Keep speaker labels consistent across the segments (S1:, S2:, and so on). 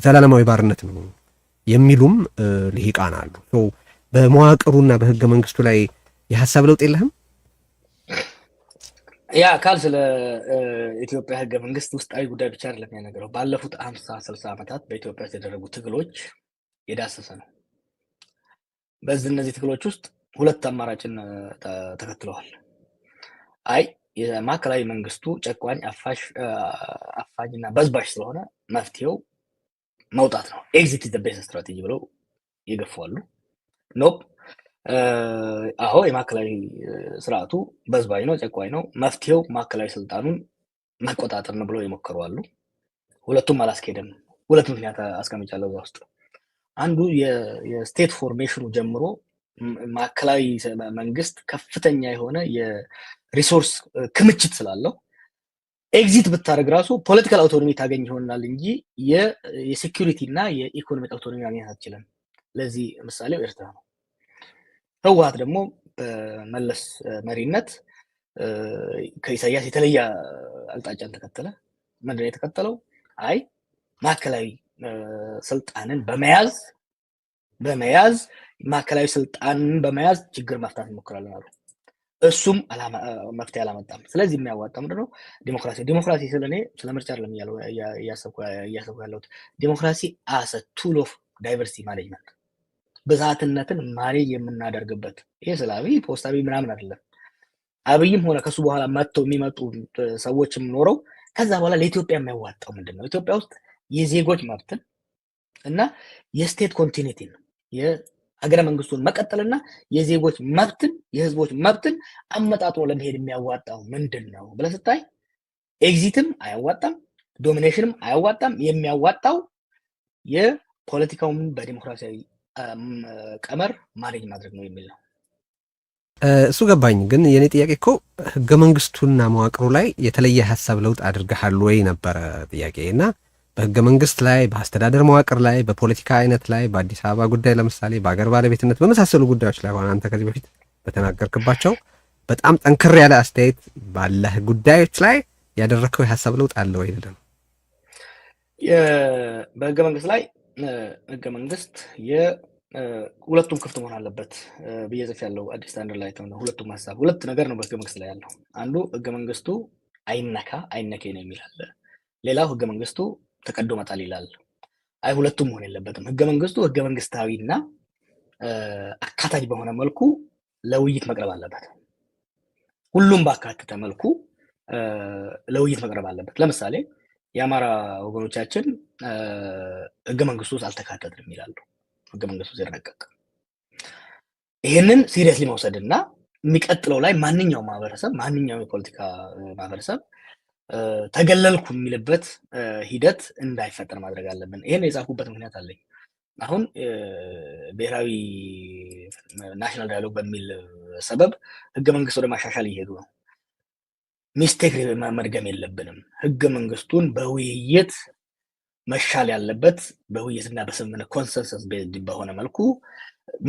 S1: ዘላለማዊ ባርነት ነው የሚሉም ልሂቃን አሉ። በመዋቅሩና በህገ መንግስቱ ላይ የሀሳብ ለውጥ የለህም?
S2: ያ አካል ስለ ኢትዮጵያ ህገ መንግስት ውስጣዊ ጉዳይ ብቻ አይደለም የሚያነገረው። ባለፉት 50-60 ዓመታት በኢትዮጵያ ውስጥ የተደረጉ ትግሎች የዳሰሰ ነው። እነዚህ ትግሎች ውስጥ ሁለት አማራጭን ተከትለዋል። አይ የማዕከላዊ መንግስቱ ጨቋኝ፣ አፋኝና በዝባሽ ስለሆነ መፍትሄው መውጣት ነው፣ ኤግዚት ኢዝ ዘ ቤስት ስትራቴጂ ብለው ይገፋሉ። ኖፕ አዎ የማዕከላዊ ስርዓቱ በዝባዥ ነው፣ ጨቋኝ ነው፣ መፍትሄው ማዕከላዊ ስልጣኑን መቆጣጠር ነው ብለው የሞከሩ አሉ። ሁለቱም አላስኬደም። ሁለት ምክንያት አስቀምጫለሁ እዛ ውስጥ። አንዱ የስቴት ፎርሜሽኑ ጀምሮ ማዕከላዊ መንግስት ከፍተኛ የሆነ የሪሶርስ ክምችት ስላለው ኤግዚት ብታደርግ ራሱ ፖለቲካል አውቶኖሚ ታገኝ ይሆናል እንጂ የሴኩሪቲ እና የኢኮኖሚክ አውቶኖሚ ማግኘት አትችልም። ለዚህ ምሳሌው ኤርትራ ነው። ህወሓት ደግሞ በመለስ መሪነት ከኢሳያስ የተለየ አቅጣጫን ተከተለ። ምንድነው የተከተለው? አይ ማዕከላዊ ስልጣንን በመያዝ ማዕከላዊ ስልጣንን በመያዝ ችግር መፍታት እንሞክራለን አሉ። እሱም መፍትሄ አላመጣም። ስለዚህ የሚያዋጣው ምንድነው? ዲሞክራሲ ስለኔ ስለ ምርጫ አይደለም እያሰብኩ ያለሁት። ዲሞክራሲ አሰ ቱል ኦፍ ዳይቨርሲቲ ማኔጅመንት፣ ብዝሃትነትን ማኔጅ የምናደርግበት። ይሄ ስለ አብይ ፖስት አብይ ምናምን አይደለም። አብይም ሆነ ከሱ በኋላ የሚመጡ ሰዎችም ኖረው ከዛ በኋላ ለኢትዮጵያ የሚያዋጣው ምንድነው? ኢትዮጵያ ውስጥ የዜጎች መብትን እና የስቴት ኮንቲኒቲን የሀገረ መንግስቱን መቀጠልና የዜጎች መብትን የህዝቦች መብትን አመጣጥሮ ለመሄድ የሚያዋጣው ምንድነው ብለህ ስታይ ኤግዚትም አያዋጣም፣ ዶሚኔሽንም አያዋጣም። የሚያዋጣው የፖለቲካውን በዲሞክራሲያዊ ቀመር ማኔጅ ማድረግ ነው የሚል ነው።
S1: እሱ ገባኝ። ግን የኔ ጥያቄ እኮ ህገ መንግስቱና መዋቅሩ ላይ የተለየ ሀሳብ ለውጥ አድርገሃል ወይ ነበረ ጥያቄ። እና በህገ መንግስት ላይ፣ በአስተዳደር መዋቅር ላይ፣ በፖለቲካ አይነት ላይ፣ በአዲስ አበባ ጉዳይ ለምሳሌ በአገር ባለቤትነት በመሳሰሉ ጉዳዮች ላይ ሆነ አንተ ከዚህ በፊት በተናገርክባቸው በጣም ጠንከር ያለ አስተያየት ባለህ ጉዳዮች ላይ ያደረከው የሀሳብ ለውጥ አለ ወይ? ነው
S2: በህገ መንግስት ላይ ህገ መንግስት ሁለቱም ክፍት መሆን አለበት ብዬ ጽፌያለሁ። አዲስ ስታንዳርድ ላይ ነው። ሁለቱም ሀሳብ ሁለት ነገር ነው በህገ መንግስት ላይ ያለው። አንዱ ህገ መንግስቱ አይነኬ ነው የሚል አለ። ሌላው ህገ መንግስቱ ተቀዶ መጣል ይላል። አይ ሁለቱም መሆን የለበትም። ህገ መንግስቱ ህገ መንግስታዊና አካታች በሆነ መልኩ ለውይይት መቅረብ አለበት። ሁሉም ባካተተ መልኩ ለውይይት መቅረብ አለበት። ለምሳሌ የአማራ ወገኖቻችን ህገ መንግስቱ ውስጥ አልተካተትንም ይላሉ። ህገ መንግስቱ ሲረቀቅ ይሄንን ሲሪየስሊ መውሰድና የሚቀጥለው ላይ ማንኛውም የፖለቲካ ማህበረሰብ ተገለልኩ የሚልበት ሂደት እንዳይፈጠር ማድረግ አለብን። ይሄን የጻፍኩበት ምክንያት አለኝ። አሁን ብሔራዊ ናሽናል ዳያሎግ በሚል ሰበብ ህገ መንግስት ወደ ማሻሻል እየሄዱ ነው። ሚስቴክ መድገም የለብንም። ህገ መንግስቱን በውይይት መሻል ያለበት በውይይትና በስምምነት ኮንሰንሰስ በሆነ መልኩ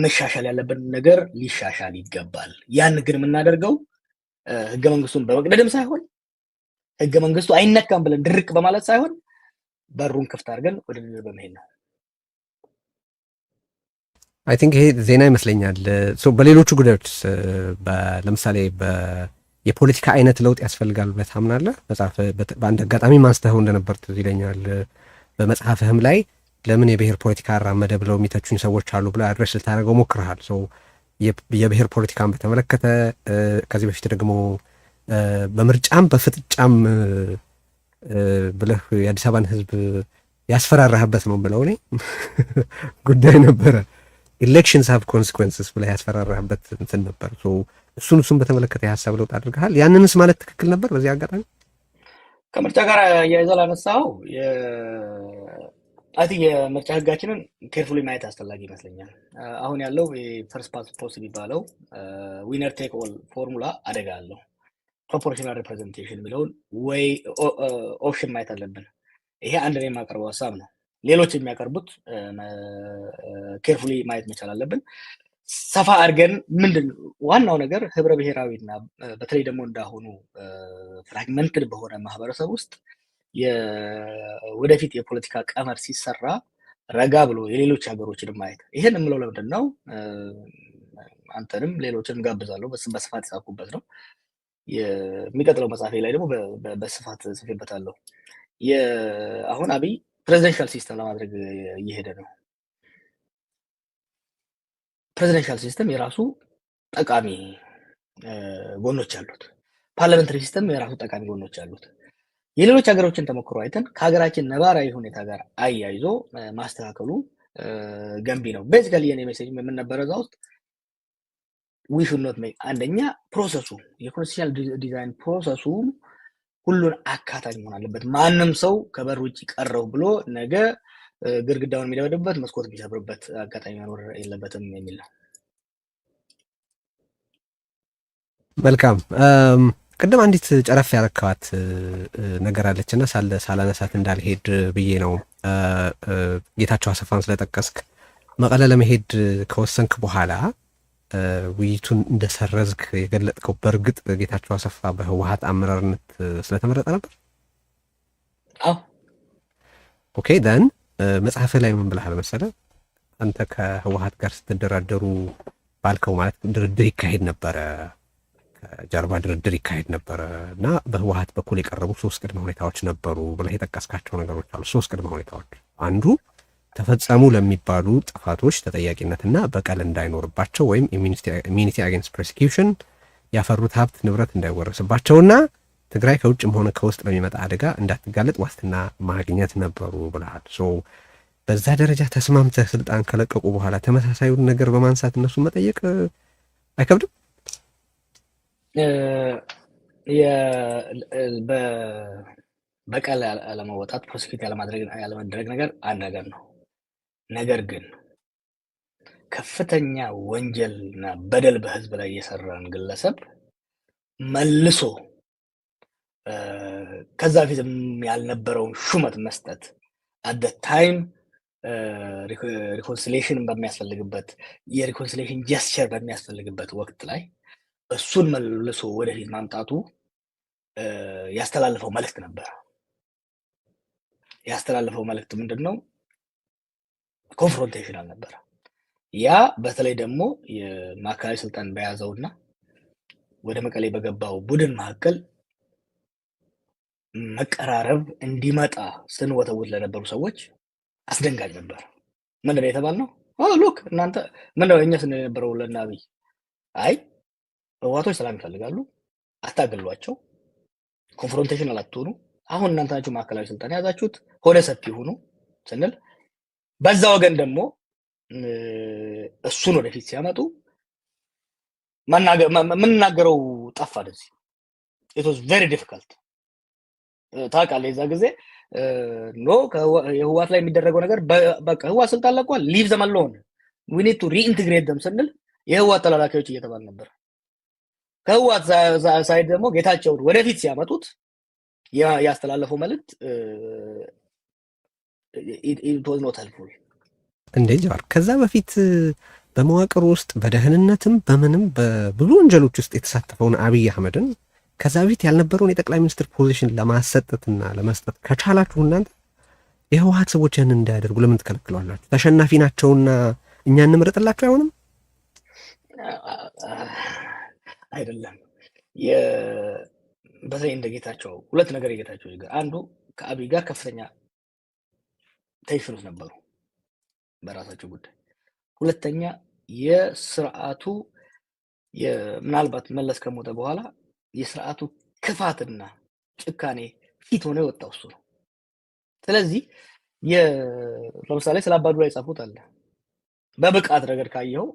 S2: መሻሻል ያለበት ነገር ሊሻሻል ይገባል። ያን ግን የምናደርገው ህገ መንግስቱን በመቅደድም ሳይሆን ህገ መንግስቱ አይነካም ብለን ድርቅ በማለት ሳይሆን በሩን ክፍት አድርገን ወደ ድርድር በመሄድ ነው።
S1: አይ ቲንክ ይሄ ዜና ይመስለኛል። በሌሎቹ ጉዳዮች ለምሳሌ የፖለቲካ አይነት ለውጥ ያስፈልጋል ብለህ ታምናለህ? መጽሐፍ በአንድ አጋጣሚ ማንስተኸው እንደነበር ትዝ ይለኛል። በመጽሐፍህም ላይ ለምን የብሔር ፖለቲካ አራመደ ብለው የሚተቹኝ ሰዎች አሉ ብለህ አድሬስ ልታደርገው ሞክረሃል። የብሔር ፖለቲካን በተመለከተ ከዚህ በፊት ደግሞ በምርጫም በፍጥጫም ብለህ የአዲስ አበባን ህዝብ ያስፈራራህበት ነው ብለው እኔ ጉዳይ ነበረ። ኢሌክሽንስ ሃቭ ኮንሲኩዌንስስ ብለህ ያስፈራራህበት እንትን ነበር። እሱን በተመለከተ የሀሳብ ለውጥ አድርገሃል። ያንንስ ማለት ትክክል ነበር? በዚህ አጋጣሚ
S2: ከምርጫ ጋር እያይዘህ ላነሳኸው አይ ቲንክ የምርጫ ህጋችንን ኬርፉሊ ማየት አስፈላጊ ይመስለኛል። አሁን ያለው የፈርስት ፓስት ፖስት የሚባለው ዊነር ቴክ ኦል ፎርሙላ አደጋ አለው። ፕሮፖርሽናል ሪፕሬዘንቴሽን የሚለውን ወይ ኦፕሽን ማየት አለብን። ይሄ አንድ ነው የማቀርበው ሀሳብ ነው። ሌሎች የሚያቀርቡት ኬርፉሊ ማየት መቻል አለብን። ሰፋ አድርገን ምንድን ዋናው ነገር ህብረ ብሔራዊና በተለይ ደግሞ እንዳሁኑ ፍራግመንትድ በሆነ ማህበረሰብ ውስጥ ወደፊት የፖለቲካ ቀመር ሲሰራ ረጋ ብሎ የሌሎች ሀገሮችን ማየት። ይህን የምለው ለምንድን ነው? አንተንም ሌሎችን ጋብዛለሁ። በስፋት የጻፍኩበት ነው። የሚቀጥለው መጽሐፌ ላይ ደግሞ በስፋት ጽፌበታለሁ። አሁን አብይ ፕሬዚደንሻል ሲስተም ለማድረግ እየሄደ ነው። ፕሬዚደንሻል ሲስተም የራሱ ጠቃሚ ጎኖች አሉት። ፓርላሜንታሪ ሲስተም የራሱ ጠቃሚ ጎኖች አሉት። የሌሎች ሀገሮችን ተሞክሮ አይተን ከሀገራችን ነባራዊ ሁኔታ ጋር አያይዞ ማስተካከሉ ገንቢ ነው። ቤዚካሊ የኔ ሜሴጅ ምን ነበረ እዛ ውስጥ ዊ ሹድ ኖት ሜክ አንደኛ ፕሮሰሱ የኮንስቲቱሽናል ዲዛይን ፕሮሰሱ ሁሉን አካታች መሆን አለበት። ማንም ሰው ከበር ውጭ ቀረው ብሎ ነገ ግድግዳውን የሚደበድብበት መስኮት የሚሰብርበት አጋጣሚ መኖር የለበትም የሚል ነው።
S1: መልካም። ቅድም አንዲት ጨረፍ ያረካዋት ነገር አለች እና ሳላነሳት እንዳልሄድ ብዬ ነው። ጌታቸው አሰፋን ስለጠቀስክ መቀለ ለመሄድ ከወሰንክ በኋላ ውይይቱን እንደሰረዝክ የገለጥከው በእርግጥ ጌታቸው አሰፋ በህወሓት አመራርነት ስለተመረጠ ነበር?
S2: አዎ።
S1: ኦኬ ደን መጽሐፍ ላይ ምን ብለሃል መሰለህ? አንተ ከህወሓት ጋር ስትደራደሩ ባልከው ማለት ድርድር ይካሄድ ነበረ፣ ከጀርባ ድርድር ይካሄድ ነበረ እና በህወሓት በኩል የቀረቡ 3 ቅድመ ሁኔታዎች ነበሩ ብለህ የጠቀስካቸው ነገሮች አሉ። 3 ቅድመ ሁኔታዎች፣ አንዱ ተፈጸሙ ለሚባሉ ጥፋቶች ተጠያቂነትና በቀል እንዳይኖርባቸው ወይም ኢሚኒቲ አጌንስት ፕሮሲኪውሽን፣ ያፈሩት ሀብት ንብረት እንዳይወረስባቸውና ትግራይ ከውጭም ሆነ ከውስጥ ለሚመጣ አደጋ እንዳትጋለጥ ዋስትና ማግኘት ነበሩ ብለሃል። በዛ ደረጃ ተስማምተህ ስልጣን ከለቀቁ በኋላ ተመሳሳዩን ነገር በማንሳት እነሱን መጠየቅ አይከብድም?
S2: በቀል ያለመወጣት ፕሮሲኪዩት ያለመደረግ ነገር አንድ ነገር ነው። ነገር ግን ከፍተኛ ወንጀልና በደል በህዝብ ላይ የሰራን ግለሰብ መልሶ ከዛ በፊትም ያልነበረውን ሹመት መስጠት አት ታይም ሪኮንሲሌሽን በሚያስፈልግበት የሪኮንሲሌሽን ጀስቸር በሚያስፈልግበት ወቅት ላይ እሱን መልሶ ወደፊት ማምጣቱ ያስተላለፈው መልእክት ነበር። ያስተላለፈው መልእክት ምንድን ነው? ኮንፍሮንቴሽን አልነበረ። ያ በተለይ ደግሞ የማዕከላዊ ስልጣን በያዘውና ወደ መቀሌ በገባው ቡድን መካከል መቀራረብ እንዲመጣ ስንወተውት ለነበሩ ሰዎች አስደንጋጭ ነበር። ምንድን ነው የተባልነው? ሉክ እናንተ ምንድነው እኛ ስንል የነበረው ለእነ አብይ አይ ህወሓቶች ሰላም ይፈልጋሉ፣ አታገሏቸው፣ ኮንፍሮንቴሽናል አትሆኑ፣ አሁን እናንተ ናችሁ ማዕከላዊ ስልጣን የያዛችሁት፣ ሆደ ሰፊ ሆኑ ስንል በዛ ወገን ደግሞ እሱን ወደፊት ሲያመጡ ምንናገረው ጠፋ። ደዚህ ኢት ዋዝ ቬሪ ዲፊካልት ታውቃለህ። የዛ ጊዜ ኖ የህወሓት ላይ የሚደረገው ነገር በቃ ህወሓት ስልጣን ለቋል፣ ሊቭ ዘም አሎን ዊ ኒድ ቱ ሪኢንቴግሬት ደም ስንል የህወሓት ተላላኪዎች እየተባል ነበር። ከህወሓት ሳይድ ደግሞ ጌታቸውን ወደፊት ሲያመጡት ያስተላለፈው መልእክት ኢት ዋዝ ኖት ሄልፕፉል።
S1: እንዴ ጀዋር ከዛ በፊት በመዋቅር ውስጥ በደህንነትም በምንም በብዙ ወንጀሎች ውስጥ የተሳተፈውን አብይ አህመድን ከዛ በፊት ያልነበረውን የጠቅላይ ሚኒስትር ፖዚሽን ለማሰጠትና ለመስጠት ከቻላችሁ እናንተ የህወሓት ሰዎች ያን እንዳያደርጉ ለምን ትከለክሏላችሁ? ተሸናፊ ናቸውና እኛ እንምረጥላችሁ አይሆንም?
S2: አይደለም። በተለይ እንደ ጌታቸው ሁለት ነገር የጌታቸው ጋር አንዱ ከአብይ ጋር ከፍተኛ ቴንሽኖች ነበሩ በራሳቸው ጉዳይ። ሁለተኛ የስርዓቱ ምናልባት መለስ ከሞተ በኋላ የስርዓቱ ክፋትና ጭካኔ ፊት ሆነ የወጣው እሱ ነው። ስለዚህ ለምሳሌ ስለ አባዱላ የጻፉት አለ። በብቃት ረገድ ካየው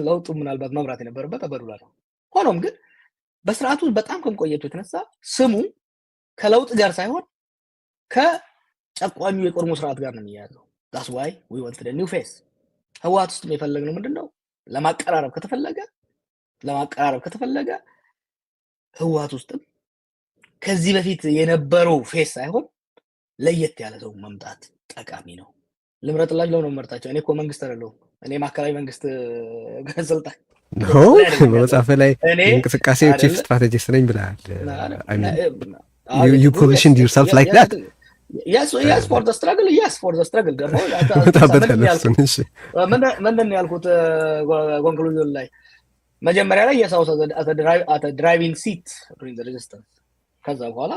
S2: ለውጡ ምናልባት መምራት የነበረበት አባዱላ ነው። ሆኖም ግን በስርዓቱ በጣም ከመቆየቱ የተነሳ ስሙ ከለውጥ ጋር ሳይሆን ከጨቋኙ የቆድሞ ስርዓት ጋር ነው የሚያያዘው። that's why we want the new face። ህወሓት ውስጥም የፈለግነው ምንድነው? ለማቀራረብ ከተፈለገ ህወሓት ውስጥም ከዚህ በፊት የነበረው ፌስ ሳይሆን ለየት ያለ ሰው መምጣት ጠቃሚ ነው። ልምረጥላችሁ ነው መርጣቸው። እኔ እኮ መንግስት አይደለሁም። እኔ ማዕከላዊ መንግስት ስልጣን
S1: ነው። በመጽሐፍ ላይ እንቅስቃሴ ቺፍ ስትራቴጂስት ነኝ ብለሃል። you positioned yourself like that.
S2: Yes, for the struggle, ደግሞ ምንድን ያልኩት ኮንክሉዥን ላይ መጀመሪያ ላይ የሳውስ at a driving seat during the resistance ከዛ በኋላ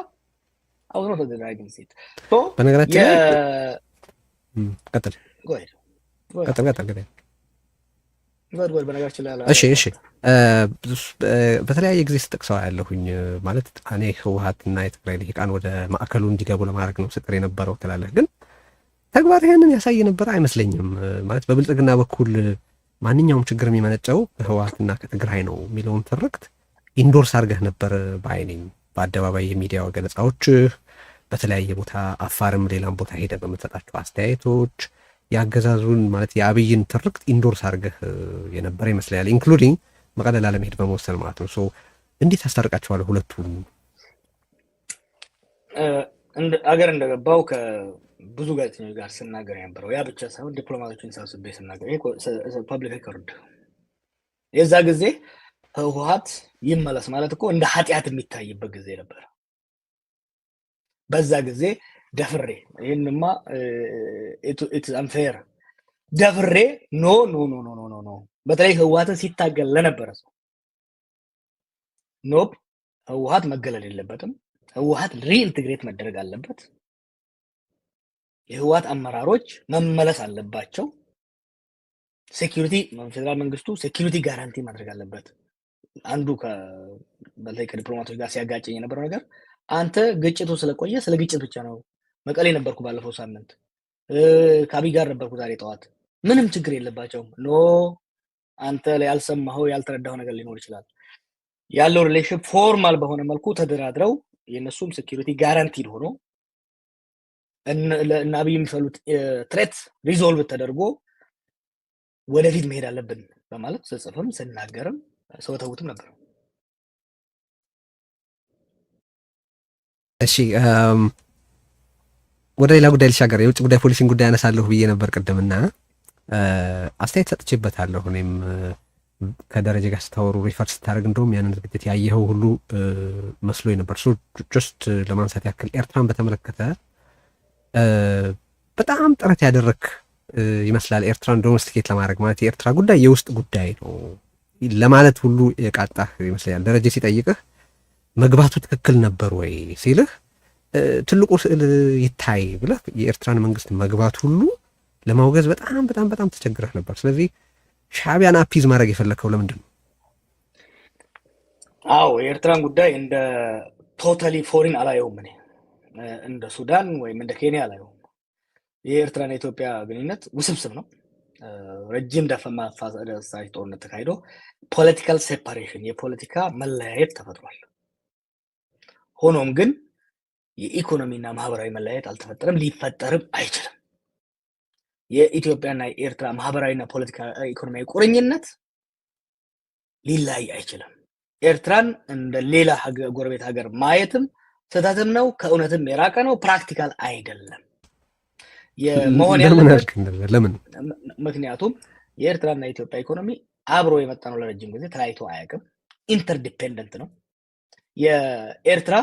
S2: I was not at the driving seat. So
S1: በነገራችን ላይ ቀጥል
S2: በነገራችን ላይ
S1: እሺ በተለያየ ጊዜ ስጠቅሰው ያለሁኝ ማለት እኔ ህወሓትና የትግራይ ልሂቃን ወደ ማዕከሉ እንዲገቡ ለማድረግ ነው ስጥር የነበረው ትላለህ፣ ግን ተግባር ይህንን ያሳይ የነበረ አይመስለኝም። ማለት በብልጽግና በኩል ማንኛውም ችግር የሚመነጨው ከህወሓትና ከትግራይ ነው የሚለውን ትርክት ኢንዶርስ አድርገህ ነበር በአይነኝ በአደባባይ የሚዲያ ገለጻዎች፣ በተለያየ ቦታ አፋርም ሌላም ቦታ ሄደ በምትሰጣቸው አስተያየቶች ያገዛዙን ማለት የአብይን ትርክት ኢንዶርስ አድርገህ የነበረ ይመስላል፣ ኢንክሉዲንግ መቀሌ ላለመሄድ በመወሰን ማለት ነው። ሶ እንዴት አስታርቃቸዋለሁ ሁለቱን?
S2: አገር እንደገባው ከብዙ ጋዜጠኞች ጋር ስናገር የነበረው ያ ብቻ ሳይሆን ዲፕሎማቶችን ሰብስቤ ስናገር ፐብሊክ ሪኮርድ የዛ ጊዜ ህወሓት ይመለስ ማለት እኮ እንደ ኃጢአት የሚታይበት ጊዜ ነበር። በዛ ጊዜ ደፍሬ ይህንማ ኢትስ አንፌር ደፍሬ ኖ በተለይ ህወሓትን ሲታገል ለነበረ ሰው ኖፕ ህወሓት መገለል የለበትም፣ ህወሓት ሪኢንትግሬት መደረግ አለበት፣ የህወሓት አመራሮች መመለስ አለባቸው፣ ሴኪሪቲ ፌደራል መንግስቱ ሴኪሪቲ ጋራንቲ ማድረግ አለበት። አንዱ በተለይ ከዲፕሎማቶች ጋር ሲያጋጨኝ የነበረው ነገር አንተ ግጭቱ ስለቆየ ስለ ግጭት ብቻ ነው። መቀሌ ነበርኩ ባለፈው ሳምንት፣ ከአብይ ጋር ነበርኩ ዛሬ ጠዋት፣ ምንም ችግር የለባቸውም። ኖ አንተ ላይ ያልሰማኸው ያልተረዳኸው ነገር ሊኖር ይችላል። ያለው ሪሌሽን ፎርማል በሆነ መልኩ ተደራድረው የነሱም ሴኪሪቲ ጋራንቲድ ሆኖ እና አብይ የሚፈሉት ትሬት ሪዞልቭ ተደርጎ ወደፊት መሄድ አለብን በማለት ስጽፍም ስናገርም ሰው ተውትም ነበር።
S1: እሺ ወደ ሌላ ጉዳይ ልሻገር። የውጭ ጉዳይ ፖሊሲን ጉዳይ አነሳለሁ ብዬ ነበር ቅድምና አስተያየት ሰጥቼበታለሁ። እኔም ከደረጀ ጋር ስታወሩ ሪፈር ስታደርግ እንደውም ያንን ዝግጅት ያየኸው ሁሉ መስሎኝ ነበር። ሶ ጀስት ለማንሳት ያክል ኤርትራን በተመለከተ በጣም ጥረት ያደረክ ይመስላል ኤርትራን ዶሜስቲኬት ለማድረግ። ማለት የኤርትራ ጉዳይ የውስጥ ጉዳይ ነው ለማለት ሁሉ የቃጣህ ይመስላል። ደረጀ ሲጠይቅህ መግባቱ ትክክል ነበር ወይ ሲልህ ትልቁ ስዕል ይታይ ብለህ የኤርትራን መንግስት መግባት ሁሉ ለማውገዝ በጣም ተቸግረህ ነበር። ስለዚህ ሻዕቢያን አፒዝ ማድረግ የፈለከው ለምንድን ነው?
S2: አዎ የኤርትራን ጉዳይ እንደ ቶታሊ ፎሪን አላየውም። እኔ እንደ ሱዳን ወይም እንደ ኬንያ አላየውም። የኤርትራና የኢትዮጵያ ግንኙነት ውስብስብ ነው። ረጅም ደም አፋሳሽ ጦርነት ተካሂዶ ፖለቲካል ሴፓሬሽን የፖለቲካ መለያየት ተፈጥሯል። ሆኖም ግን የኢኮኖሚና ማህበራዊ መለያየት አልተፈጠረም፣ ሊፈጠርም አይችልም። የኢትዮጵያና የኤርትራ ማህበራዊና ፖለቲካ ኢኮኖሚያዊ ቁርኝነት ሊላይ አይችልም። ኤርትራን እንደ ሌላ ጎረቤት ሀገር ማየትም ስህተትም ነው፣ ከእውነትም የራቀ ነው፣ ፕራክቲካል አይደለም። የመሆን ያለበት
S1: ለምን?
S2: ምክንያቱም የኤርትራና የኢትዮጵያ ኢኮኖሚ አብሮ የመጣ ነው፣ ለረጅም ጊዜ ተለያይቶ አያውቅም፣ ኢንተርዲፔንደንት ነው። የኤርትራ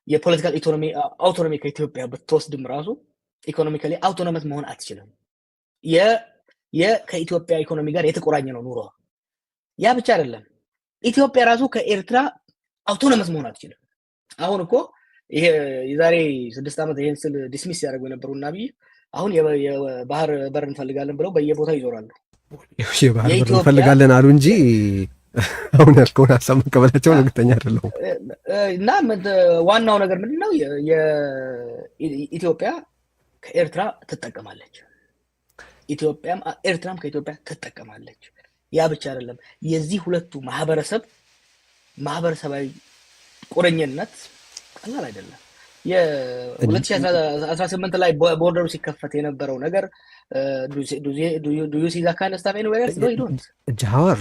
S2: የፖለቲካል ኢኮኖሚ አውቶኖሚ ከኢትዮጵያ ብትወስድም ራሱ ኢኮኖሚካሊ አውቶኖመስ መሆን አትችልም። ከኢትዮጵያ ኢኮኖሚ ጋር የተቆራኘ ነው ኑሮ። ያ ብቻ አይደለም፣ ኢትዮጵያ ራሱ ከኤርትራ አውቶኖመስ መሆን አትችልም። አሁን እኮ ይሄ የዛሬ 6 ዓመት ይሄን ስል ዲስሚስ ያደርጉ የነበሩ እና አብይ አሁን የባህር በር እንፈልጋለን ብለው በየቦታው ይዞራሉ።
S1: የባህር በር እንፈልጋለን አሉ እንጂ አሁን ያልከውን ሀሳብ መቀበላቸውን እርግጠኛ አይደለሁም።
S2: እና ዋናው ነገር ምንድነው? ኢትዮጵያ ከኤርትራ ትጠቀማለች፣ ኢትዮጵያም ኤርትራም ከኢትዮጵያ ትጠቀማለች። ያ ብቻ አይደለም፣ የዚህ ሁለቱ ማህበረሰባዊ ቁርኝነት ቀላል አይደለም። የ2018 ላይ ቦርደሩ ሲከፈት የነበረው ነገር ዱዩ ሲዛ ካን ስታፍ ኤኒዌር ኤልስ ኖ ዩ ዶንት
S1: ጃዋር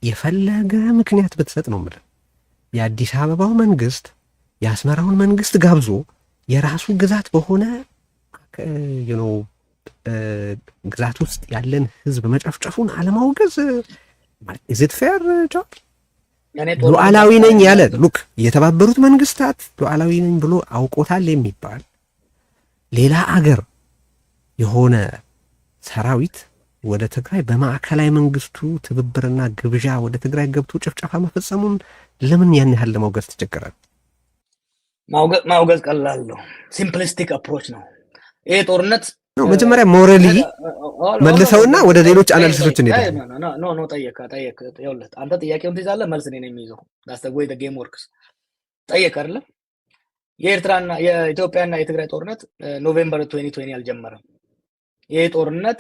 S1: የፈለገ ምክንያት ብትሰጥ ነው የምልህ። የአዲስ አበባው መንግስት የአስመራውን መንግስት ጋብዞ የራሱ ግዛት በሆነ ግዛት ውስጥ ያለን ህዝብ መጨፍጨፉን አለማውገዝ ኢዝ ኢት ፌር ጃዋር? ሉዓላዊ ነኝ ያለ ሉክ የተባበሩት መንግስታት ሉዓላዊ ነኝ ብሎ አውቆታል የሚባል ሌላ አገር የሆነ ሰራዊት ወደ ትግራይ በማዕከላዊ መንግስቱ ትብብርና ግብዣ ወደ ትግራይ ገብቶ ጭፍጨፋ መፈጸሙን ለምን ያን ያህል ለማውገዝ ተቸገራል?
S2: ማውገዝ ቀላል ነው። ሲምፕሊስቲክ አፕሮች ነው ይሄ ጦርነት
S1: ነው። መጀመሪያ ሞራሊ መልሰውና ወደ ሌሎች አናሊሲሶች እንሄዳለን።
S2: ኖ ጠየቅ ይኸውልህ፣ አንተ ጥያቄውን ትይዛለህ፣ መልስ እኔ ነኝ የሚይዘው። ዳስ ዘ ዌይ ዘ ጌም ወርክስ። ጠየቅ አይደለ? የኤርትራና የኢትዮጵያና የትግራይ ጦርነት ኖቬምበር 2020 አልጀመረም። ይሄ ጦርነት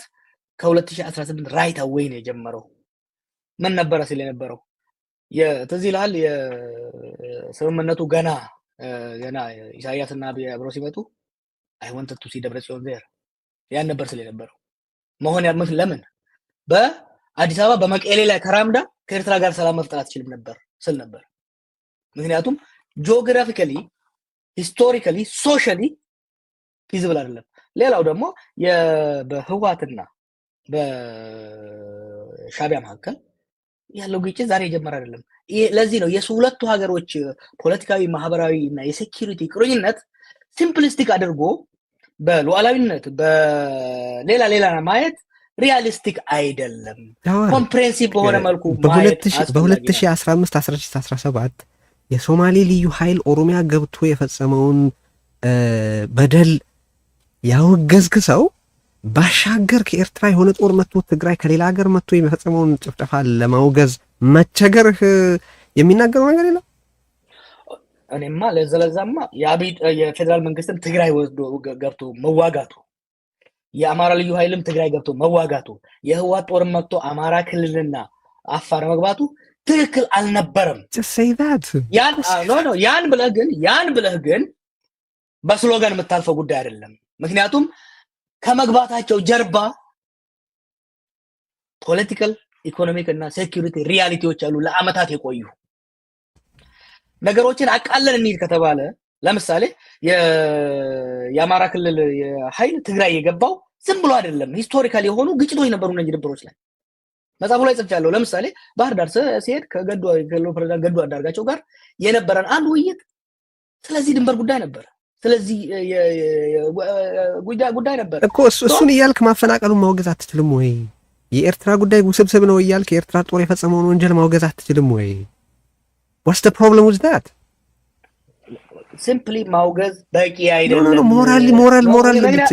S2: ከ2018 ራይት አዌይ ነው የጀመረው። ምን ነበረ ሲል የነበረው ትዝ ይልሃል? የስምምነቱ ገና ኢሳያስና አብይ አብረው ሲመጡ አይ ዋንትድ ቱ ሲ ደብረጽዮን ዜር ያን ነበር ስለ የነበረው መሆን ለምን በአዲስ አበባ በመቀሌ ላይ ተራምዳ ከኤርትራ ጋር ሰላም መፍጠር አትችልም ነበር ስል ነበር። ምክንያቱም ጂኦግራፊካሊ፣ ሂስቶሪካሊ፣ ሶሻሊ ፊዚብል አይደለም። ሌላው ደግሞ በህወሓትና በሻዕቢያ መካከል ያለው ግጭት ዛሬ የጀመረ አይደለም። ለዚህ ነው የሁለቱ ሀገሮች ፖለቲካዊ፣ ማህበራዊ እና የሴኩሪቲ ቁርኝነት ሲምፕሊስቲክ አድርጎ በሉዓላዊነት በሌላ ማየት ሪያሊስቲክ አይደለም። ኮምፕሬንሲቭ በሆነ መልኩ
S1: በ2015 1617 የሶማሌ ልዩ ኃይል ኦሮሚያ ገብቶ የፈጸመውን በደል ያወገዝክ ሰው ባሻገር ከኤርትራ የሆነ ጦር መጥቶ ትግራይ ከሌላ ሀገር መጥቶ የፈጸመውን ጭፍጨፋ ለማውገዝ መቸገርህ የሚናገረው ነገር የለም።
S2: እኔማ ለዘለዛማ የፌደራል መንግስትም ትግራይ ወስዶ ገብቶ መዋጋቱ፣ የአማራ ልዩ ኃይልም ትግራይ ገብቶ መዋጋቱ፣ የህወሓት ጦር መጥቶ አማራ ክልልና አፋር መግባቱ ትክክል አልነበረም። ያን ብለህ ግን በስሎጋን የምታልፈው ጉዳይ አይደለም። ምክንያቱም ከመግባታቸው ጀርባ ፖለቲካል፣ ኢኮኖሚክ እና ሴኩሪቲ ሪያሊቲዎች አሉ ለአመታት የቆዩ ነገሮችን አቃለን እንሂድ ከተባለ ለምሳሌ የአማራ ክልል ኃይል ትግራይ የገባው ዝም ብሎ አይደለም። ሂስቶሪካል የሆኑ ግጭቶች ነበሩ እነዚህ ድንበሮች ላይ መጽሐፉ ላይ ጽፌያለሁ። ለምሳሌ ባህር ዳር ሲሄድ ከክልሉ ፕሬዝዳንት ገዱ አንዳርጋቸው ጋር የነበረን አንድ ውይይት ስለዚህ ድንበር ጉዳይ ነበር። ስለዚህ ጉዳይ ነበር
S1: እኮ እሱን እያልክ ማፈናቀሉን ማውገዝ አትችልም ወይ? የኤርትራ ጉዳይ ውስብስብ ነው እያልክ የኤርትራ ጦር የፈጸመውን ወንጀል ማውገዝ አትችልም ወይ? What's the problem with that?
S2: ሲምፕሊ ማውገዝ በቂ አይደለም።
S1: ሞራል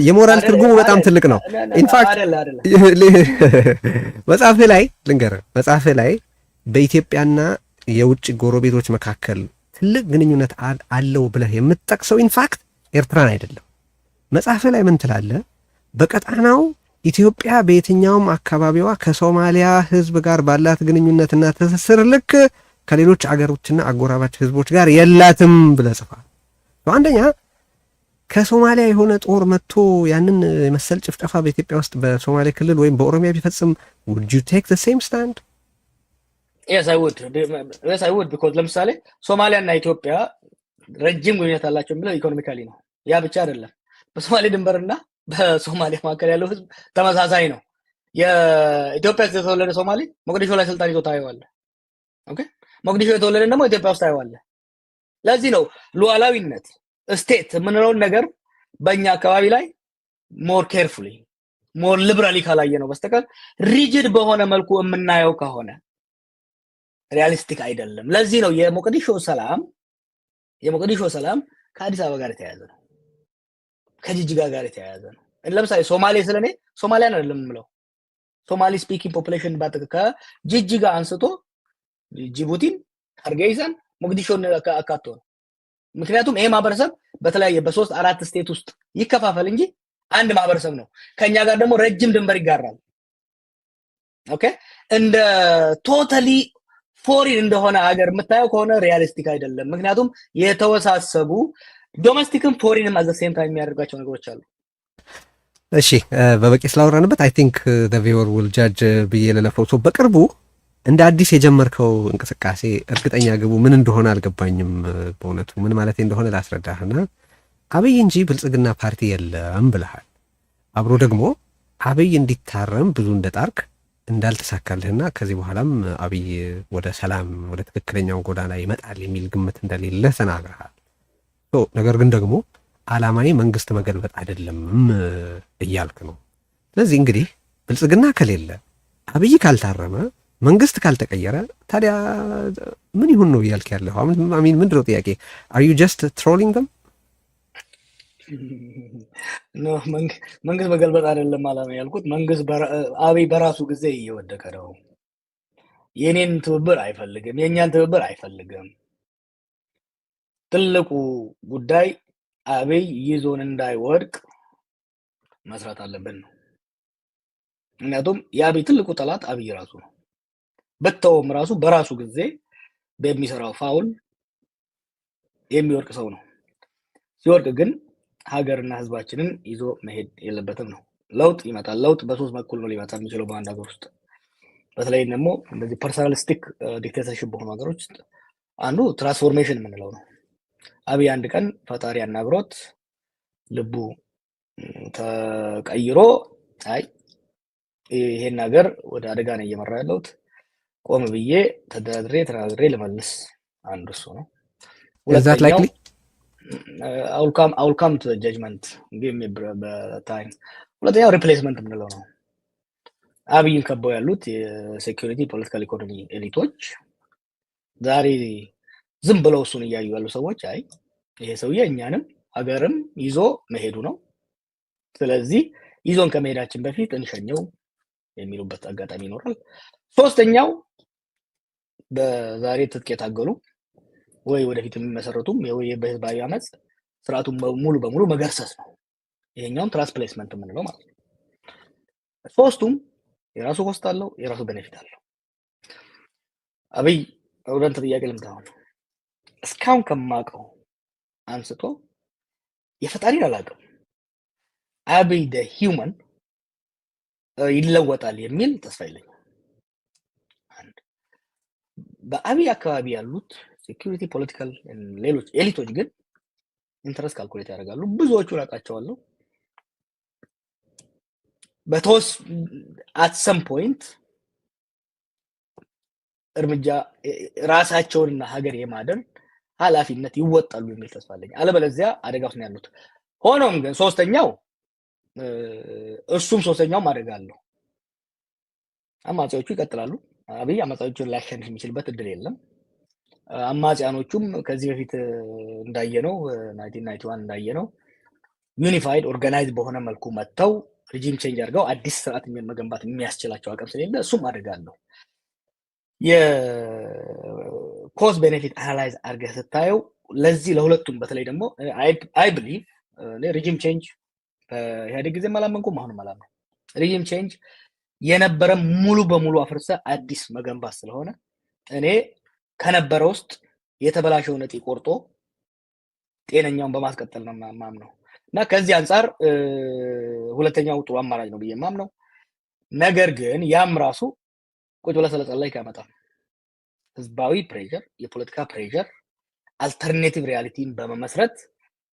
S1: የሞራል ትርጉሙ በጣም ትልቅ ነው። ኢንፋክት መጽሐፍ ላይ በኢትዮጵያና የውጭ ጎረቤቶች መካከል ትልቅ ግንኙነት አለው ብለህ የምትጠቅሰው ኢንፋክት ኤርትራን አይደለም። መጽሐፍ ላይ ምን ትላለህ? በቀጣናው ኢትዮጵያ በየትኛውም አካባቢዋ ከሶማሊያ ሕዝብ ጋር ባላት ግንኙነትና ትስስር ልክ ከሌሎች አገሮችና አጎራባች ህዝቦች ጋር የላትም ብለህ ጽፋል። አንደኛ ከሶማሊያ የሆነ ጦር መጥቶ ያንን መሰል ጭፍጨፋ በኢትዮጵያ ውስጥ በሶማሌ ክልል ወይም በኦሮሚያ ቢፈጽም would you take the same stand?
S2: Yes I would because ለምሳሌ ሶማሊያና ኢትዮጵያ ረጅም ግንኙነት አላቸው የሚለው ኢኮኖሚካሊ ነው። ያ ብቻ አይደለም። በሶማሌ ድንበርና በሶማሊያ መካከል ያለው ህዝብ ተመሳሳይ ነው። የኢትዮጵያ የተወለደ ሶማሌ ሞቃዲሾ ላይ ስልጣን ይዞ ታየዋለህ። ኦኬ ሞቃዲሾ የተወለደ ደግሞ ኢትዮጵያ ውስጥ ታየዋለህ። ለዚህ ነው ሉዓላዊነት ስቴት የምንለውን ነገር በእኛ አካባቢ ላይ ሞር ኬርፉሊ ሞር ሊበራሊ ካላየ ነው በስተቀር ሪጅድ በሆነ መልኩ የምናየው ከሆነ ሪያሊስቲክ አይደለም። ለዚህ ነው የሞቃዲሾ ሰላም ከአዲስ አበባ ጋር የተያያዘ ነው፣ ከጅጅጋ ጋር የተያያዘ ነው። ለምሳሌ ሶማሌ ስለኔ ሶማሊያን አይደለም የምለው ሶማሊ ስፒኪንግ ፖፑሌሽን ከጅጅጋ አንስቶ ጅቡቲን፣ ሀርጌሳን፣ ሞቃዲሾን አካቶ ነው። ምክንያቱም ይሄ ማህበረሰብ በተለያየ በ3-4 ስቴት ውስጥ ይከፋፈል እንጂ አንድ ማህበረሰብ ነው። ከኛ ጋር ደግሞ ረጅም ድንበር ይጋራል። ኦኬ እንደ ቶታሊ ፎሪን እንደሆነ ሀገር የምታየው ከሆነ ሪያሊስቲክ አይደለም። ምክንያቱም የተወሳሰቡ ዶሜስቲክም ፎሪንም አዘ ሴም ታይም የሚያደርጋቸው ነገሮች አሉ።
S1: እሺ በበቂ ስላወራንበት አይ ቲንክ ዘ ቪወር ዊል ጃጅ ብዬ ለለፈው ሰው በቅርቡ እንደ አዲስ የጀመርከው እንቅስቃሴ እርግጠኛ ግቡ ምን እንደሆነ አልገባኝም። በእውነቱ ምን ማለት እንደሆነ ላስረዳህና አብይ እንጂ ብልጽግና ፓርቲ የለም ብለሃል። አብሮ ደግሞ አብይ እንዲታረም ብዙ እንደጣርክ እንዳልተሳካልህና ከዚህ በኋላም አብይ ወደ ሰላም ወደ ትክክለኛው ጎዳና ይመጣል የሚል ግምት እንደሌለህ ተናግረሃል። ነገር ግን ደግሞ አላማዬ መንግስት መገልበጥ አይደለም እያልክ ነው። ስለዚህ እንግዲህ ብልጽግና ከሌለ አብይ ካልታረመ መንግስት ካልተቀየረ ታዲያ ምን ይሁን ነው እያልክ ያለሁ? አሚን ምንድን ነው ጥያቄ? አር ዩ ጀስት ትሮሊንግ ደም?
S2: መንግስት መገልበጥ አይደለም አላማ ያልኩት። መንግስት አብይ በራሱ ጊዜ እየወደቀ ነው። የኔን ትብብር አይፈልግም፣ የእኛን ትብብር አይፈልግም። ትልቁ ጉዳይ አብይ ይዞን እንዳይወድቅ መስራት አለብን ነው። ምክንያቱም የአብይ ትልቁ ጠላት አብይ ራሱ ነው። በተውም ራሱ በራሱ ጊዜ በሚሰራው ፋውል የሚወርቅ ሰው ነው። ሲወርቅ ግን ሀገርና ህዝባችንን ይዞ መሄድ የለበትም ነው። ለውጥ ይመጣል። ለውጥ በሶስት በኩል ነው ሊመጣ የሚችለው በአንድ ሀገር ውስጥ። በተለይ ደግሞ እንደዚህ ፐርሰናሊስቲክ ዲክቴተርሽፕ በሆኑ ሀገሮች ውስጥ አንዱ ትራንስፎርሜሽን የምንለው ነው። አብይ አንድ ቀን ፈጣሪ አናግሮት ልቡ ተቀይሮ አይ ይሄን ሀገር ወደ አደጋ ነው እየመራ ያለሁት፣ ቆም ብዬ ተነጋግሬ ልመልስ፣ አንዱ እሱ ነው። ሁለተኛው አውልካም ቱ ጀጅመንት በታይም። ሁለተኛው ሪፕሌስመንት የምንለው ነው። አብይን ከበው ያሉት የሴኪሪቲ ፖለቲካል ኢኮኖሚ ኤሊቶች ዛሬ ዝም ብለው እሱን እያዩ ያሉ ሰዎች አይ ይሄ ሰውዬ እኛንም ሀገርም ይዞ መሄዱ ነው፣ ስለዚህ ይዞን ከመሄዳችን በፊት እንሸኘው የሚሉበት አጋጣሚ ይኖራል። ሶስተኛው በዛሬ ትጥቅ የታገሉ ወይ ወደፊት የሚመሰረቱም በህዝባዊ አመፅ ስርዓቱን ሙሉ በሙሉ መገርሰስ ነው። ይሄኛውን ትራንስፕሌስመንት የምንለው ማለት ነው። ሶስቱም የራሱ ኮስት አለው፣ የራሱ ቤኔፊት አለው። አብይ ወደንተ ጥያቄ ልምታው እስካሁን ከማውቀው አንስቶ የፈጣሪን አላውቅም። አብይ ደ ሂውመን ይለወጣል የሚል ተስፋ የለኝም። በአብይ አካባቢ ያሉት ሴኪሪቲ ፖለቲካል ሌሎች ኤሊቶች ግን ኢንተረስት ካልኩሌት ያደርጋሉ። ብዙዎቹን አውቃቸዋለሁ። አት ሰም ፖይንት እርምጃ ራሳቸውንና ሀገር የማደን ኃላፊነት ይወጣሉ የሚል ተስፋ አለኝ። አለበለዚያ አደጋ ውስጥ ነው ያሉት። ሆኖም ግን ሶስተኛው አደጋ አለው። አማጺዎቹ ይቀጥላሉ። አብይ አማጺዎቹን ሊያሸንፍ የሚችልበት እድል የለም። አማጺያኖቹም ከዚህ በፊት እንዳየነው 1991 እንዳየነው ዩኒፋይድ ኦርጋናይዝ በሆነ መልኩ መጥተው ሪጂም ቼንጅ አድርገው አዲስ ስርዓት መገንባት የሚያስችላቸው አቅም ስለሌለ እሱም አደጋ አለው። የኮዝ ቤኔፊት አናላይዝ አድርገህ ስታየው ለዚህ ለሁለቱም በተለይ ደግሞ አይ ብሊቭ ሪጂም ቼንጅ በኢህአዴግ ጊዜ አላመንኩም፣ አሁንም አላመንኩም። ሪጂም ቼንጅ የነበረ ሙሉ በሙሉ አፍርሰ አዲስ መገንባት ስለሆነ እኔ ከነበረ ውስጥ የተበላሸውን እጢ ቆርጦ ጤነኛውን በማስቀጠል ነው ማምነው እና ከዚህ አንጻር ሁለተኛው ጥሩ አማራጭ ነው ብዬ ማምነው። ነገር ግን ያም ራሱ ቁጭ ብለህ ስለጸለይክ ያመጣል። ህዝባዊ ፕሬሸር፣ የፖለቲካ ፕሬሸር አልተርኔቲቭ ሪያሊቲን በመመስረት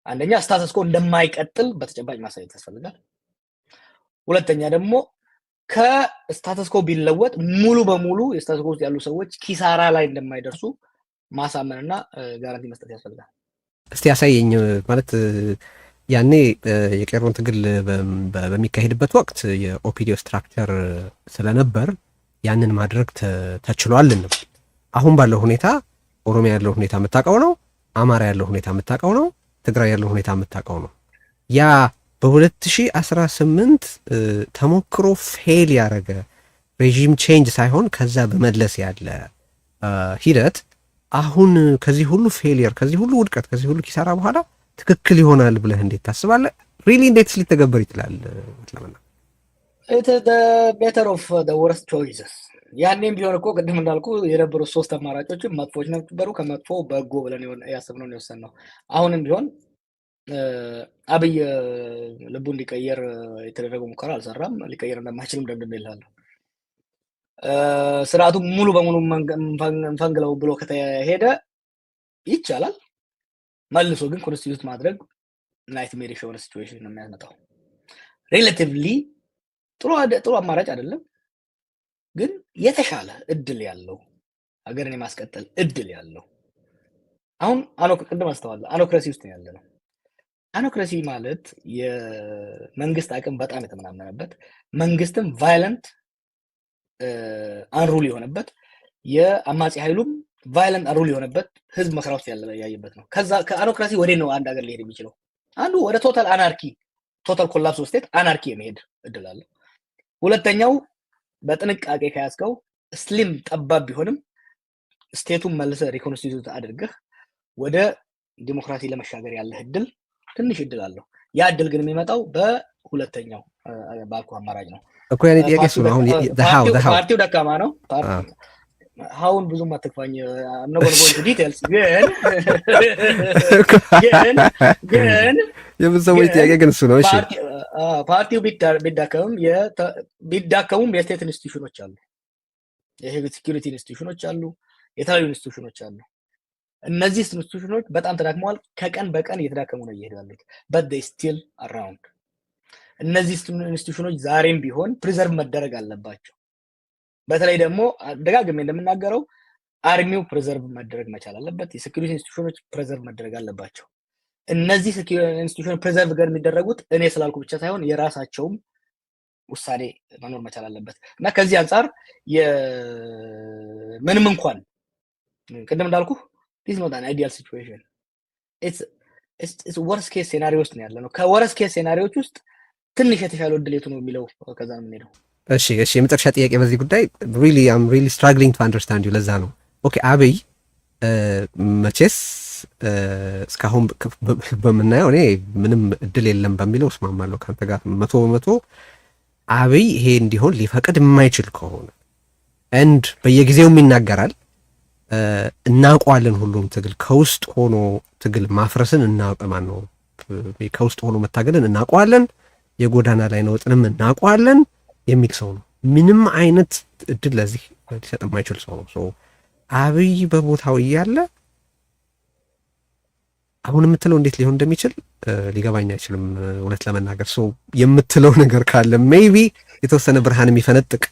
S2: አንደኛ ስታተስ ኮ እንደማይቀጥል በተጨባጭ ማሳየት ያስፈልጋል። ሁለተኛ ደግሞ ከስታተስ ኮ ቢለወጥ ሙሉ በሙሉ የስታተስ ኮ ውስጥ ያሉ ሰዎች ኪሳራ ላይ እንደማይደርሱ ማሳመንና ጋራንቲ መስጠት ያስፈልጋል።
S1: እስቲ ያሳየኝ ማለት ያኔ የቄሮን ትግል በሚካሄድበት ወቅት የኦፒዲዮ ስትራክቸር ስለነበር ያንን ማድረግ ተችሏል እንበል። አሁን ባለው ሁኔታ ኦሮሚያ ያለው ሁኔታ የምታውቀው ነው፣ አማራ ያለው ሁኔታ የምታውቀው ነው፣ ትግራይ ያለው ሁኔታ የምታውቀው ነው። ያ በ2018 ተሞክሮ ፌል ያደረገ ሬጂም ቼንጅ ሳይሆን ከዛ በመለስ ያለ ሂደት አሁን ከዚህ ሁሉ ፌሊየር፣ ከዚህ ሁሉ ውድቀት፣ ከዚህ ሁሉ ኪሳራ በኋላ ትክክል ይሆናል ብለህ እንዴት ታስባለህ? ሪሊ እንዴትስ ሊተገበር ይችላል?
S2: ቤተር ኦፍ ወርስት ቾይስስ። ያኔም ቢሆን እኮ ቅድም እንዳልኩ የነበሩት ሶስት አማራጮችም መጥፎች ነበሩ። ከመጥፎ በጎ ብለን ያሰብነውን የወሰንነው። አሁንም ቢሆን አብይ ልቡ እንዲቀየር የተደረገው ሙከራ አልሰራም። ሊቀየር እንደማይችልም ደምድሜልሃለሁ። ስርዓቱ ሙሉ በሙሉ እንፈንግለው ብሎ ከተሄደ ይቻላል። መልሶ ግን ኮንስቲቱት ማድረግ ናይትሜር የሆነ ሲቹዌሽን ነው የሚያመጣው። ሪሌቲቭሊ ጥሩ አማራጭ አይደለም፣ ግን የተሻለ እድል ያለው ሀገርን የማስቀጠል እድል ያለው አሁን ቅድም አስተዋለ አኖክራሲ ውስጥ ያለ ነው። አኖክራሲ ማለት የመንግስት አቅም በጣም የተመናመነበት መንግስትም ቫይለንት አንሩል የሆነበት የአማጺ ኃይሉም ቫይለንት አንሩል የሆነበት ህዝብ መከራ ውስጥ ያየበት ነው። ከዛ ከአኖክራሲ ወዴት ነው አንድ ሀገር ሊሄድ የሚችለው? አንዱ ወደ ቶታል አናርኪ ቶታል ኮላፕስ ስቴት አናርኪ የመሄድ እድል አለ። ሁለተኛው በጥንቃቄ ከያዝከው ስሊም ጠባብ ቢሆንም ስቴቱን መልሰ ሪኮንስቲቱት አድርገህ ወደ ዲሞክራሲ ለመሻገር ያለህ እድል ትንሽ እድል አለው። ያ እድል ግን የሚመጣው በሁለተኛው ባልኩ አማራጭ ነው
S1: እኮ። ያኔ ጥያቄ እሱ ነው። አሁን
S2: ፓርቲው ደካማ ነው። ሀውን ብዙም አትክፋኝ አምነጎንጎን ዲቴልስ ግን
S1: የብዙ ሰዎች ጥያቄ ግን እሱ ነው። እሺ
S2: ፓርቲው ቢዳከሙም የስቴት ኢንስቲትዩሽኖች አሉ፣ የሴኩሪቲ ኢንስቲትዩሽኖች አሉ፣ የተለያዩ ኢንስቲትዩሽኖች አሉ። እነዚህ ኢንስቲትዩሽኖች በጣም ተዳክመዋል። ከቀን በቀን እየተዳከሙ ነው እየሄዱ ያሉት but they still around። እነዚህ ኢንስቲትዩሽኖች ዛሬም ቢሆን ፕሪዘርቭ መደረግ አለባቸው። በተለይ ደግሞ ደጋግሜ እንደምናገረው አርሚው ፕሪዘርቭ መደረግ መቻል አለበት። የሴኩሪቲ ኢንስቲትዩሽኖች ፕሪዘርቭ መደረግ አለባቸው። እነዚህ ሴኩሪቲ ኢንስቲትዩሽኖች ፕሪዘርቭ ጋር የሚደረጉት እኔ ስላልኩ ብቻ ሳይሆን የራሳቸውም ውሳኔ መኖር መቻል አለበት እና ከዚህ አንጻር ምንም እንኳን ቅድም እንዳልኩ this is not an ideal situation. It's worst case scenario ውስጥ ነው ያለነው። ከወርስት ኬስ ሴናሪዮች ውስጥ ትንሽ የተሻለው እድል የቱ ነው የሚለው ከዛ ነው የምንሄደው።
S1: እሺ የመጨረሻ ጥያቄ በዚህ ጉዳይ I'm really struggling to understand you። ለዛ ነው ኦኬ አብይ መቼስ እስካሁን በምናየው እኔ ምንም እድል የለም በሚለው እስማማለሁ ከአንተ ጋር 100%። አብይ ይሄ እንዲሆን ሊፈቅድ የማይችል ከሆነ and በየጊዜውም ይናገራል እናውቀዋለን። ሁሉም ትግል ከውስጥ ሆኖ ትግል ማፍረስን እናውቀማን ነው ከውስጥ ሆኖ መታገልን እናውቀዋለን፣ የጎዳና ላይ ነውጥንም እናውቀዋለን የሚል ሰው ነው። ምንም አይነት እድል ለዚህ ሊሰጥ የማይችል ሰው ነው። አብይ በቦታው እያለ አሁን የምትለው እንዴት ሊሆን እንደሚችል ሊገባኝ አይችልም እውነት ለመናገር። የምትለው ነገር ካለ ሜይቢ የተወሰነ ብርሃን የሚፈነጥቅ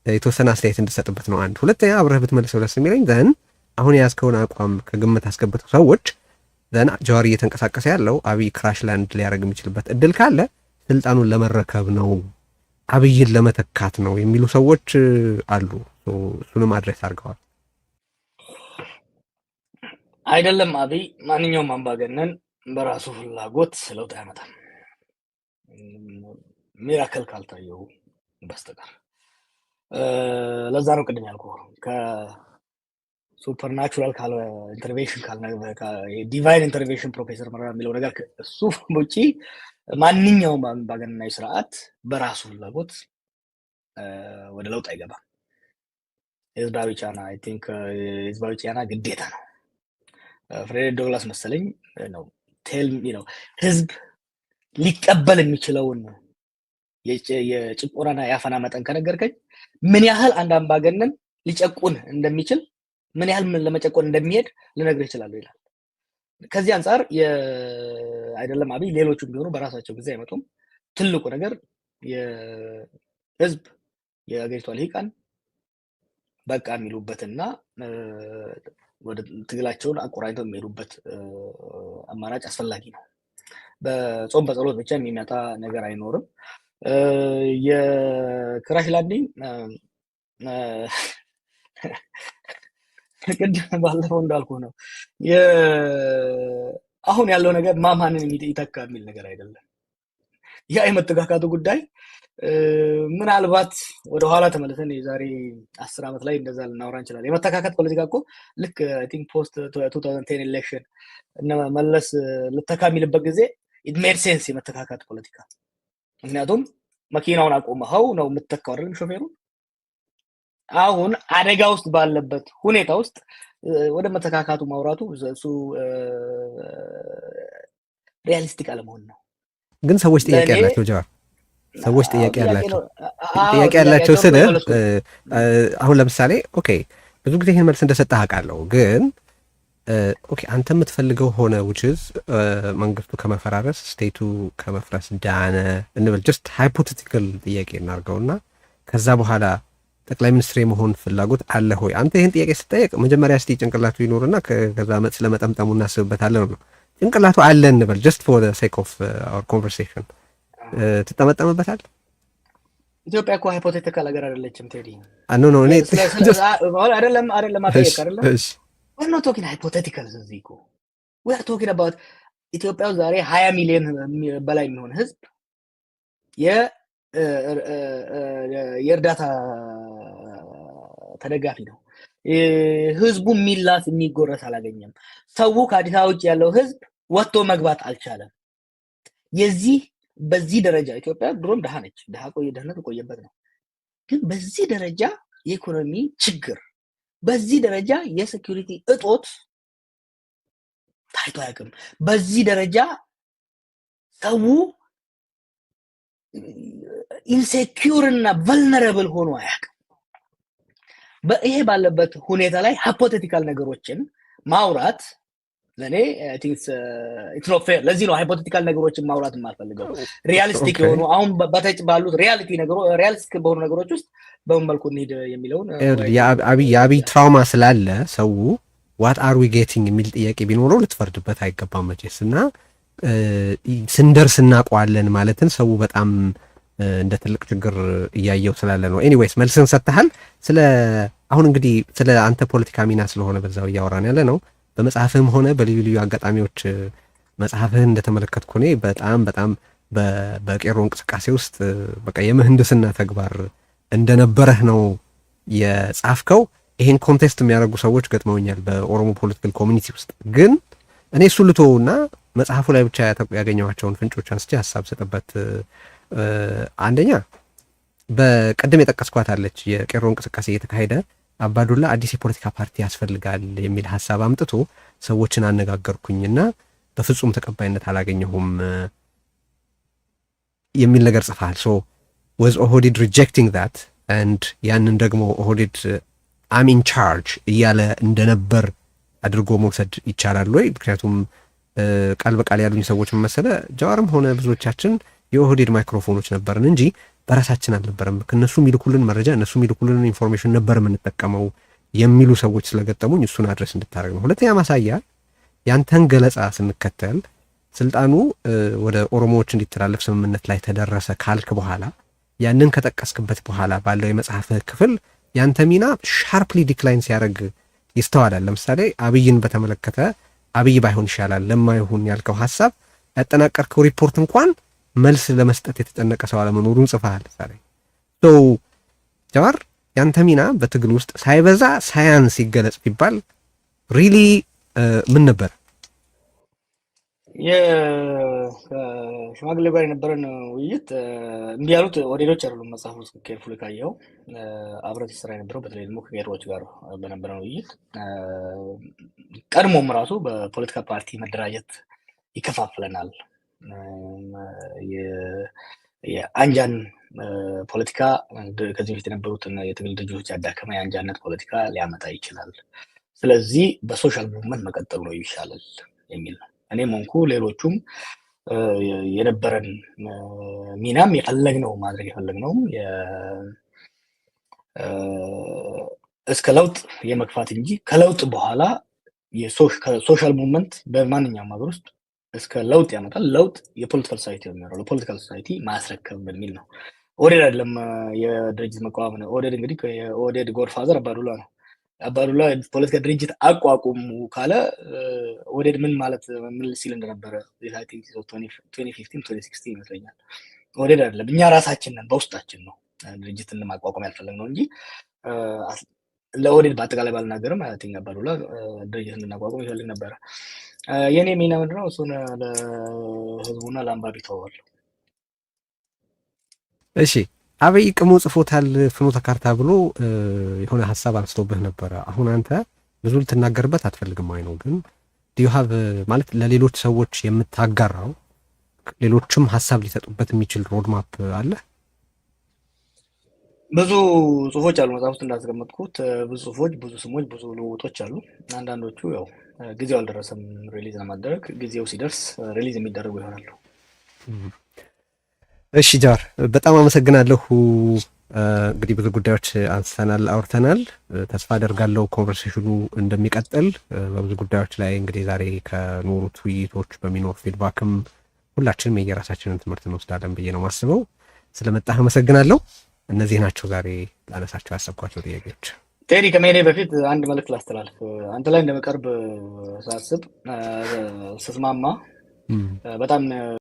S1: የተወሰነ አስተያየት እንድሰጥበት ነው። አንድ ሁለተኛ አብረህ ብትመልሰው ደስ የሚለኝ ዘን አሁን የያዝከውን አቋም ከግምት አስገብተው ሰዎች ዘን ጀዋር እየተንቀሳቀሰ ያለው አብይ ክራሽ ላንድ ሊያደርግ የሚችልበት እድል ካለ ስልጣኑን ለመረከብ ነው፣ አብይን ለመተካት ነው የሚሉ ሰዎች አሉ። እሱንም አድሬስ አድርገዋል።
S2: አይደለም አብይ ማንኛውም አምባገነን በራሱ ፍላጎት ለውጥ አያመጣም ሚራክል ካልታየው በስተቀር። ለዛ ነው ቅድም ያልኩ ከሱፐርናቹራል ካለ ኢንተርቬንሽን ዲቫይን ኢንተርቬንሽን ፕሮፌሰር መረራ የሚለው ነገር እሱ ውጪ ማንኛውም አምባገነናዊ ስርዓት በራሱ ፍላጎት ወደ ለውጥ አይገባም። ህዝባዊ ጫና አይ ቲንክ ህዝባዊ ጫና ግዴታ ነው። ፍሬድ ዶግላስ መሰለኝ ነው ነው ህዝብ ሊቀበል የሚችለውን የጭቆናና የአፈና መጠን ከነገርከኝ ምን ያህል አንድ አምባገነን ሊጨቁን እንደሚችል ምን ያህል ለመጨቆን እንደሚሄድ ልነግርህ እችላለሁ ይላል። ከዚህ አንጻር አይደለም አብይ ሌሎቹም ቢሆኑ በራሳቸው ጊዜ አይመጡም። ትልቁ ነገር የህዝብ የሀገሪቷ ልሂቃን በቃ የሚሉበትና ወደ ትግላቸውን አቆራኝተው የሚሄዱበት አማራጭ አስፈላጊ ነው። በጾም በጸሎት ብቻ የሚመጣ ነገር አይኖርም። የክራሽ ላንዲንግ ቅድም ባለፈው እንዳልኩ ነው አሁን ያለው ነገር ማማንን ይተካ የሚል ነገር አይደለም። ያ የመተካካቱ ጉዳይ ምናልባት ወደ ኋላ ተመልሰን የዛሬ 10 ዓመት ላይ እንደዛ ልናወራ እንችላለን። የመተካካት ፖለቲካ እኮ ልክ አይ ቲንክ ፖስት 2010 ኤሌክሽን እነ መለስ ልተካ የሚልበት ጊዜ ኢት ሜድ ሴንስ የመተካካት ፖለቲካ። ምክንያቱም መኪናውን አቆመኸው ነው የምትተካው አይደል ሾፌሩ። አሁን አደጋ ውስጥ ባለበት ሁኔታ ውስጥ ወደ መተካካቱ ማውራቱ እሱ ሪያሊስቲክ አለመሆን ነው።
S1: ግን ሰዎች ጥያቄ ያላቸው ጀዋር ሰዎች ጥያቄ ያላቸው ስለ አሁን ለምሳሌ ኦኬ ብዙ ጊዜ ይህን መልስ እንደሰጠህ አውቃለሁ። ግን ኦኬ አንተ የምትፈልገው ሆነ ውችዝ መንግስቱ ከመፈራረስ ስቴቱ ከመፍረስ ዳነ እንበል ጀስት ሃይፖቴቲካል ጥያቄ እናርገውና ከዛ በኋላ ጠቅላይ ሚኒስትር የመሆን ፍላጎት አለ ሆይ? አንተ ይህን ጥያቄ ስጠየቅ መጀመሪያ እስቲ ጭንቅላቱ ይኖርና ከዛ ስለ መጠምጠሙ እናስብበታለን ነው። ጭንቅላቱ አለ እንበል just for the sake of our conversation ትጠመጠምበታል?
S2: ኢትዮጵያ እኮ ሃይፖቴቲካል ሀገር አይደለችም ቴዲ።
S1: ኖ ኖ እኔ
S2: አይደለም አጠየቅ አይደለም we're not talking hypothetical እዚህ እኮ we are talking about ኢትዮጵያ ዛሬ 20 ሚሊዮን በላይ የሚሆን ህዝብ የእርዳታ ተደጋፊ ነው። ህዝቡ ሚላስ የሚጎረስ አላገኘም። ሰው ከአዲስ አበባ ውጭ ያለው ህዝብ ወጥቶ መግባት አልቻለም። በዚህ ደረጃ ኢትዮጵያ ድሮም ድሃ ነች። ድህነት ቆየበት ነው። ግን በዚህ ደረጃ የኢኮኖሚ ችግር፣ በዚህ ደረጃ የሴኩሪቲ እጦት ታይቶ አያውቅም። በዚህ ደረጃ ሰው ኢንሴኪዩር እና ቨልነረብል ሆኖ አያውቅም። ይሄ ባለበት ሁኔታ ላይ ሃይፖቴቲካል ነገሮችን ማውራት ለኔ ኢትስ ኖት ፌር። ለዚህ ነው ሃይፖቴቲካል ነገሮችን ማውራት የማልፈልገው። ሪያሊስቲክ የሆኑ አሁን በተጭ ባሉት ሪያሊስቲክ በሆኑ ነገሮች ውስጥ በምን መልኩ እንሂድ የሚለውን
S1: የአብይ ትራውማ ስላለ ሰው ዋት አር ዊ ጌቲንግ የሚል ጥያቄ ቢኖረው ልትፈርድበት አይገባም መቼስ። እና ስንደርስ እናውቀዋለን ማለትን ሰው በጣም እንደ ትልቅ ችግር እያየው ስላለ ነው። ኤኒዌይስ መልስን ሰጥተሃል። አሁን እንግዲህ ስለ አንተ ፖለቲካ ሚና ስለሆነ በዛው እያወራን ያለ ነው። በመጽሐፍህም ሆነ በልዩ ልዩ አጋጣሚዎች መጽሐፍህን እንደተመለከትኩ እኔ በጣም በቄሮ እንቅስቃሴ ውስጥ በቃ የምህንድስና ተግባር እንደነበረህ ነው የጻፍከው። ይሄን ኮንቴስት የሚያደርጉ ሰዎች ገጥመውኛል በኦሮሞ ፖለቲካል ኮሚኒቲ ውስጥ። ግን እኔ እሱ ልቶውና መጽሐፉ ላይ ብቻ ያገኘኋቸውን ፍንጮች አንስቼ ሀሳብ ስጥበት። አንደኛ በቀደም የጠቀስኳት አለች የቄሮ እንቅስቃሴ እየተካሄደ አባዱላ አዲስ የፖለቲካ ፓርቲ ያስፈልጋል የሚል ሀሳብ አምጥቶ ሰዎችን አነጋገርኩኝና በፍጹም ተቀባይነት አላገኘሁም የሚል ነገር ጽፈሃል። ሶ was ኦህዴድ rejecting that and ያንን ደግሞ ኦህዴድ I'm in charge እያለ እንደነበር አድርጎ መውሰድ ይቻላል ወይ? ምክንያቱም ቃል በቃል ያሉኝ ሰዎች መሰለ ጃዋርም ሆነ ብዙዎቻችን የኦህዴድ ማይክሮፎኖች ነበርን እንጂ በራሳችን አልነበረም። ከነሱ የሚልኩልን መረጃ እነሱ የሚልኩልን ኢንፎርሜሽን ነበር የምንጠቀመው የሚሉ ሰዎች ስለገጠሙኝ እሱን አድረስ እንድታደርግ ነው። ሁለተኛ ማሳያ ያንተን ገለጻ ስንከተል ስልጣኑ ወደ ኦሮሞዎች እንዲተላለፍ ስምምነት ላይ ተደረሰ ካልክ በኋላ ያንን ከጠቀስክበት በኋላ ባለው የመጽሐፍ ክፍል ያንተ ሚና ሻርፕሊ ዲክላይን ሲያደርግ ይስተዋላል። ለምሳሌ አብይን በተመለከተ አብይ ባይሆን ይሻላል ለማይሆን ያልከው ሀሳብ ያጠናቀርከው ሪፖርት እንኳን መልስ ለመስጠት የተጨነቀ ሰው አለመኖሩን ጽፈሃል። ጃዋር ያንተ ሚና በትግል ውስጥ ሳይበዛ ሳያንስ ይገለጽ ቢባል ሪሊ ምን ነበር?
S2: የሽማግሌ ጋር የነበረን ውይይት እንዲህ ያሉት ኦህዴዶች አይደሉም። መጽሐፍ ውስጥ ኬርፉሊ ካየኸው አብረት ስራ የነበረው በተለይ ደግሞ ከቄሮዎች ጋር በነበረን ውይይት ቀድሞም ራሱ በፖለቲካ ፓርቲ መደራጀት ይከፋፍለናል፣ የአንጃን ፖለቲካ ከዚህ በፊት የነበሩትን የትግል ድርጅቶች ያዳከመ የአንጃነት ፖለቲካ ሊያመጣ ይችላል፣ ስለዚህ በሶሻል ሙቭመንት መቀጠሉ ነው ይሻላል የሚል ነው። እኔም ሆንኩ ሌሎቹም የነበረን ሚናም የፈለግነው ማድረግ የፈለግነው እስከ ለውጥ የመግፋት እንጂ ከለውጥ በኋላ ሶሻል ሙቭመንት በማንኛውም ሀገር ውስጥ እስከ ለውጥ ያመጣል፣ ለውጥ የፖለቲካል ሶሳይቲ ነው የሚኖረው፣ ለፖለቲካል ሶሳይቲ ማስረከብ በሚል ነው። ኦህዴድ አይደለም የድርጅት መቋቋም ነው። ኦህዴድ እንግዲህ የኦህዴድ ጎድፋዘር አባዱላ ነው። አባዱላ ፖለቲካ ድርጅት አቋቁሙ ካለ ኦህዴድ ምን ማለት ምን ሲል እንደነበረ 2015-2016 ይመስለኛል። ኦህዴድ አይደለም፣ እኛ ራሳችን ነን፣ በውስጣችን ነው ድርጅትን ማቋቋም ያልፈለግነው እንጂ ለኦህዴድ በአጠቃላይ ባልናገርም አያቲንግ አባዱላ ድርጅት እንድናቋቋም ይፈልግ ነበረ። የኔ ሚና ምንድነው? እሱን ለህዝቡና ለአንባቢ ተዋዋለሁ።
S1: እሺ፣ አብይ ቅሙ ጽፎታል ፍኖተ ካርታ ብሎ የሆነ ሀሳብ አንስቶብህ ነበረ። አሁን አንተ ብዙ ልትናገርበት አትፈልግም ወይ ነው? ግን ዲዩ ሃቭ ማለት ለሌሎች ሰዎች የምታጋራው ሌሎችም ሀሳብ ሊሰጡበት የሚችል ሮድማፕ አለ?
S2: ብዙ ጽሁፎች አሉ መጽሐፍ ውስጥ እንዳስቀመጥኩት፣ ብዙ ጽሁፎች፣ ብዙ ስሞች፣ ብዙ ልውጦች አሉ። አንዳንዶቹ ያው ጊዜው አልደረሰም ሪሊዝ ለማድረግ፣ ጊዜው ሲደርስ ሪሊዝ የሚደረጉ ይሆናሉ።
S1: እሺ ጃዋር በጣም አመሰግናለሁ እንግዲህ ብዙ ጉዳዮች አንስተናል፣ አውርተናል። ተስፋ አደርጋለሁ ኮንቨርሴሽኑ እንደሚቀጥል በብዙ ጉዳዮች ላይ እንግዲህ ዛሬ ከኖሩት ውይይቶች በሚኖር ፊድባክም ሁላችንም የየራሳችንን ትምህርት እንወስዳለን ብዬ ነው ማስበው። ስለመጣህ አመሰግናለሁ። እነዚህ ናቸው ዛሬ ላነሳቸው ያሰብኳቸው ጥያቄዎች።
S2: ቴዲ ከመሄዴ በፊት አንድ መልዕክት ላስተላልፍ። አንተ ላይ እንደመቀርብ ሳስብ ስስማማ በጣም